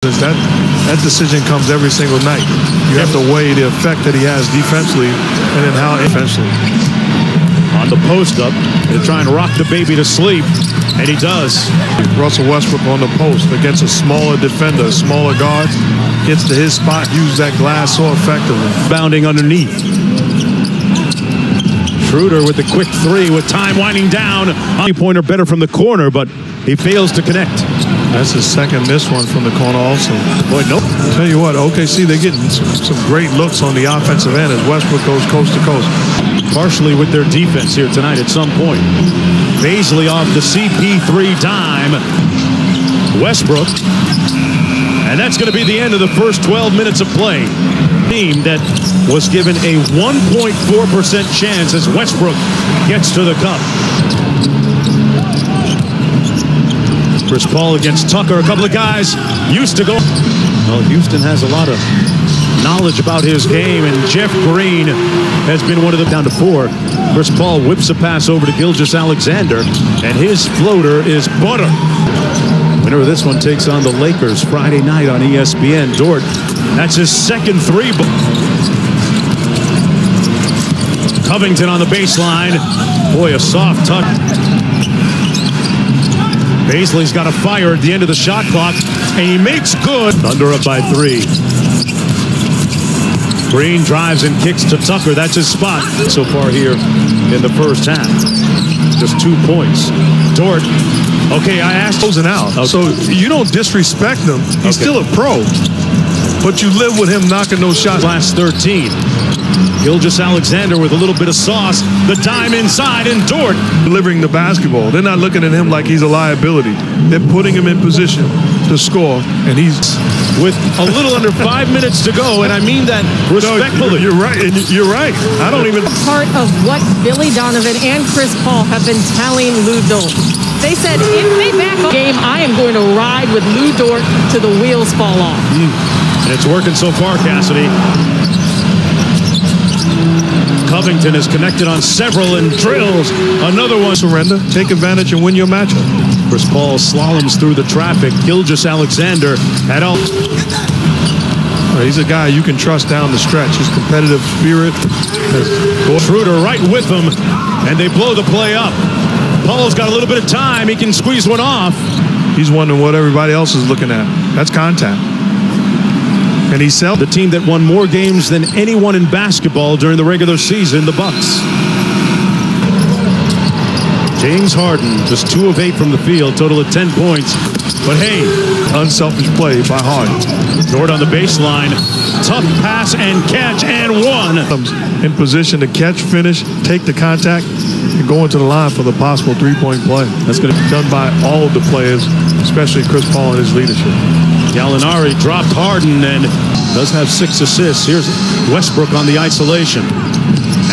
That decision comes every single night. You have to weigh the effect that he has defensively and then how offensively. On the post up, they're trying to rock the baby to sleep, and he does. Russell Westbrook on the post against a smaller defender, a smaller guard, gets to his spot, uses that glass so effectively. Bounding underneath. Schroeder with the quick three with time winding down. Pointer better from the corner, but he fails to connect. That's his second missed one from the corner also. Boy, nope. I'll tell you what, OKC, they're getting some great looks on the offensive end as Westbrook goes coast to coast. Partially with their defense here tonight at some point. Baisley off the CP3 dime. Westbrook. And that's going to be the end of the first 12 minutes of play. Team that was given a 1.4% chance as Westbrook gets to the cup. Chris Paul against Tucker. A couple of guys used to go. Well, Houston has a lot of knowledge about his game, and Jeff Green has been one of them down to 4. Chris Paul whips a pass over to Gilgeous-Alexander, and his floater is butter. Winner of this one takes on the Lakers Friday night on ESPN. Dort, that's his second three. Covington on the baseline. Boy, a soft touch. Baisley's got a fire at the end of the shot clock, and he makes good. Thunder up by 3. Green drives and kicks to Tucker. That's his spot so far here in the first half. Just 2 points. Dort. Okay, I asked. Closing out. Okay. So you don't disrespect him. He's still a pro. But you live with him knocking those shots. Last 13. Gilgeous-Alexander with a little bit of sauce. The dime inside, and Dort delivering the basketball. They're not looking at him like he's a liability. They're putting him in position to score, and he's with a little under 5 minutes to go, and I mean that respectfully. No, you're right. You're right. I don't even. Part of what Billy Donovan and Chris Paul have been telling Lou Dort. They said, if they back up the game, I am going to ride with Lou Dort till the wheels fall off. And it's working so far, Cassidy. Covington is connected on several and drills. Another one. Surrender. Take advantage and win your matchup. Chris Paul slaloms through the traffic. Gilgeous-Alexander at all. He's a guy you can trust down the stretch. His competitive spirit. Schroeder right with him, and they blow the play up. Paul's got a little bit of time. He can squeeze one off. He's wondering what everybody else is looking at. That's contact. And he's the team that won more games than anyone in basketball during the regular season, the Bucks. James Harden, just 2 of 8 from the field, total of 10 points. But hey, unselfish play by Harden. Dort on the baseline, tough pass and catch and one. In position to catch, finish, take the contact, and go into the line for the possible 3-point play. That's going to be done by all of the players, especially Chris Paul and his leadership. Gallinari dropped Harden and does have 6 assists. Here's Westbrook on the isolation.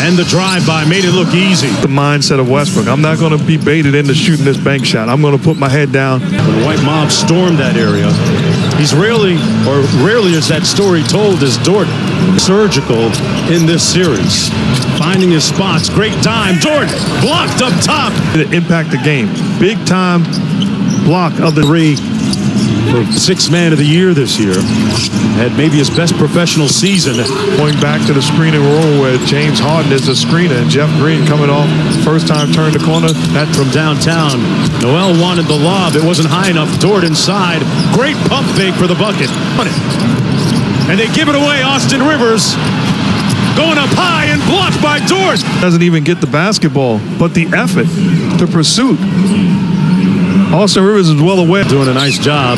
And the drive-by made it look easy. The mindset of Westbrook. I'm not going to be baited into shooting this bank shot. I'm going to put my head down. When the white mob stormed that area, he's rarely is that story told as Dort surgical in this series. Finding his spots. Great time. Dort blocked up top. To impact the game. Big time block of the 3. For 6th man of the year this year. Had maybe his best professional season. Going back to the screening role where James Harden is a screener and Jeff Green coming off first time turn the corner. That from downtown. Noel wanted the lob. It wasn't high enough. Dort inside. Great pump fake for the bucket. And they give it away. Austin Rivers going up high and blocked by Dort. Doesn't even get the basketball, but the effort, the pursuit. Austin Rivers is well aware. Doing a nice job.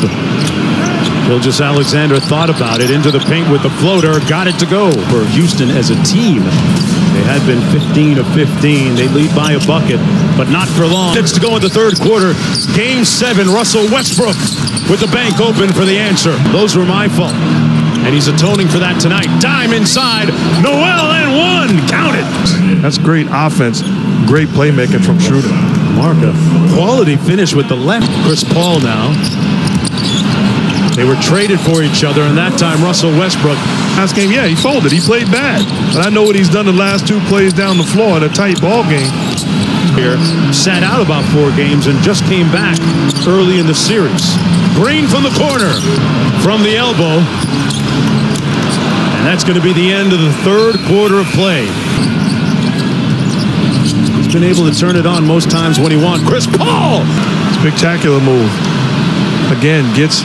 Gilgeous-Alexander thought about it. Into the paint with the floater. Got it to go. For Houston as a team, they had been 15 of 15. They lead by a bucket, but not for long. It's to go in the third quarter. Game 7, Russell Westbrook with the bank open for the answer. Those were my fault. And he's atoning for that tonight. Dime inside. Noel and one. Count it. That's great offense. Great playmaking from Schroeder. Marca. Quality finish with the left. Chris Paul now. They were traded for each other, and that time Russell Westbrook. Last game, yeah, he folded. He played bad. But I know what he's done the last 2 plays down the floor in a tight ball game. Here, sat out about 4 games and just came back early in the series. Green from the corner, from the elbow. And that's going to be the end of the third quarter of play. He's been able to turn it on most times when he wants. Chris Paul! Spectacular move. Again, gets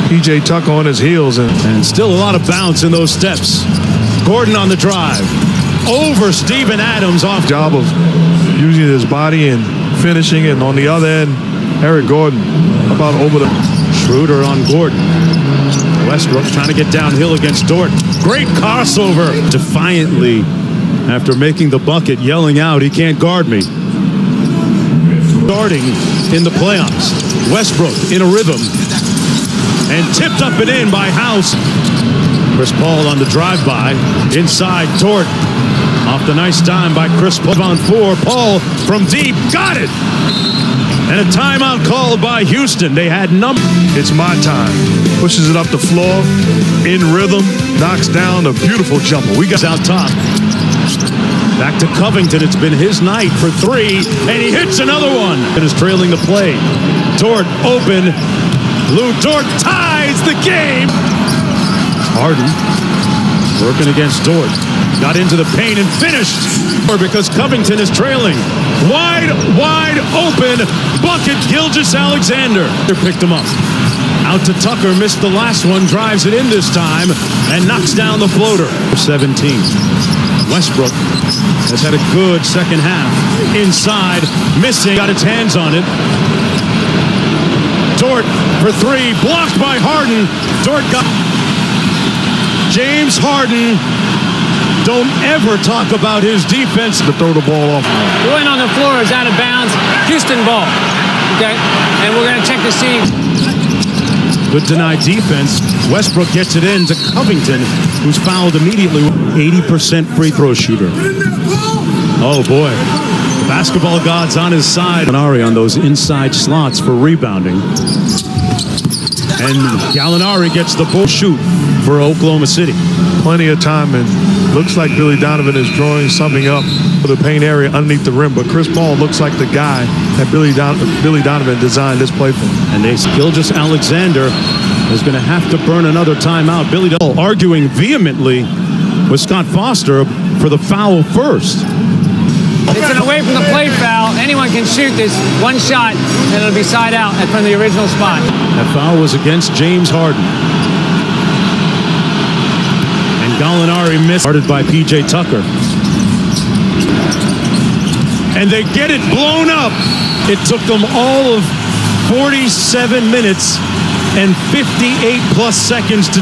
P.J. Tucker on his heels. And still a lot of bounce in those steps. Gordon on the drive. Over Steven Adams off. Job of using his body and finishing. And on the other end, Eric Gordon about over the... Schroeder on Gordon. Westbrook trying to get downhill against Dort. Great crossover. Defiantly, after making the bucket, yelling out, he can't guard me. Starting in the playoffs. Westbrook in a rhythm. And tipped up and in by House. Chris Paul on the drive-by. Inside, Dort. Off the nice dime by Chris Paul on 4. Paul from deep. Got it! And a timeout called by Houston. They had number. It's my time. Pushes it up the floor. In rhythm. Knocks down a beautiful jumper. We got out top. Back to Covington. It's been his night for 3. And he hits another one. It is trailing the play. Dort open. Lou Dort ties the game. Harden working against Dort. Got into the paint and finished. Because Covington is trailing. Wide open. Bucket, Gilgeous-Alexander. Picked him up. Out to Tucker. Missed the last one. Drives it in this time. And knocks down the floater. 17. Westbrook has had a good second half. Inside. Missing. Got its hands on it. Dort for 3. Blocked by Harden. Dort got... James Harden. Don't ever talk about his defense. to throw the ball off. Going on the floor is out of bounds. Houston ball. Okay? And we're going to check to see. Good denied defense. Westbrook gets it in to Covington, who's fouled immediately. 80% free throw shooter. Oh, boy. Basketball gods on his side. Gallinari on those inside slots for rebounding. And Gallinari gets the bull shoot for Oklahoma City. Plenty of time, and looks like Billy Donovan is drawing something up for the paint area underneath the rim. But Chris Paul looks like the guy that Billy Donovan designed this play for. And Gilgeous-Alexander is going to have to burn another timeout. Billy Donovan arguing vehemently with Scott Foster for the foul first. It's an away from the play foul. Anyone can shoot this one shot, and it'll be side out from the original spot. That foul was against James Harden. And Gallinari missed. Started by P.J. Tucker. And they get it blown up. It took them all of 47 minutes and 58 plus seconds to